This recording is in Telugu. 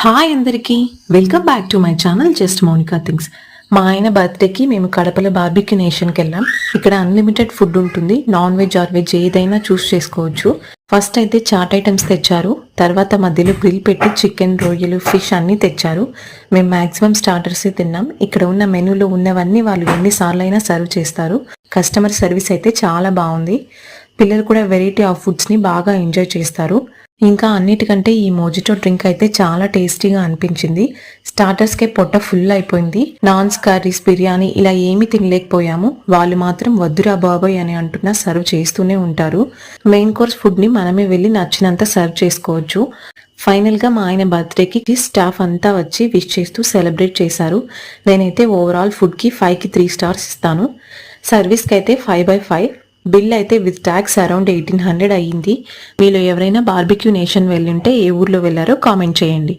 హాయ్ అందరికీ, welcome back to my channel just Mounika things. మా ఆయన బర్త్డేకి మేము కడపలో బార్బిక్యూ నేషన్కి వెళ్ళాం. ఇక్కడ అన్లిమిటెడ్ ఫుడ్ ఉంటుంది. నాన్ వెజ్ ఆర్ వెజ్ ఏదైనా చూస్ చేసుకోవచ్చు. ఫస్ట్ అయితే చాట్ ఐటమ్స్ తెచ్చారు. తర్వాత మధ్యలో గ్రిల్ పెట్టి చికెన్, రొయ్యలు, ఫిష్ అన్నీ తెచ్చారు. మేము మ్యాక్సిమం స్టార్టర్సే తిన్నాం. ఇక్కడ ఉన్న మెనూలో ఉన్నవన్నీ వాళ్ళు ఎన్నిసార్లు అయినా సర్వ్ చేస్తారు. కస్టమర్ సర్వీస్ అయితే చాలా బాగుంది. పిల్లలు కూడా వెరైటీ ఆఫ్ ఫుడ్స్ని బాగా ఎంజాయ్ చేస్తారు. ఇంకా అన్నిటికంటే ఈ మోజిటో డ్రింక్ అయితే చాలా టేస్టీగా అనిపించింది. స్టార్టర్స్కే పొట్ట ఫుల్ అయిపోయింది. నాన్స్, కర్రీస్, బిర్యానీ ఇలా ఏమీ తినలేకపోయాము. వాళ్ళు మాత్రం వద్దురా బాబాయ్ అని అంటున్నా సర్వ్ చేస్తూనే ఉంటారు. మెయిన్ కోర్స్ ఫుడ్ని మనమే వెళ్ళి నచ్చినంత సర్వ్ చేసుకోవచ్చు. ఫైనల్గా మా ఆయన బర్త్డేకి స్టాఫ్ అంతా వచ్చి విష్ చేస్తూ సెలబ్రేట్ చేశారు. నేనైతే ఓవరాల్ ఫుడ్కి 5కి 3 స్టార్స్ ఇస్తాను. సర్వీస్కి అయితే 5/5. బిల్ అయితే విత్ ట్యాక్స్ అరౌండ్ 1800 అయ్యింది. మీలో ఎవరైనా బార్బిక్యూ నేషన్ వెళ్ళుంటే ఏ ఊర్లో వెళ్ళారో కామెంట్ చేయండి.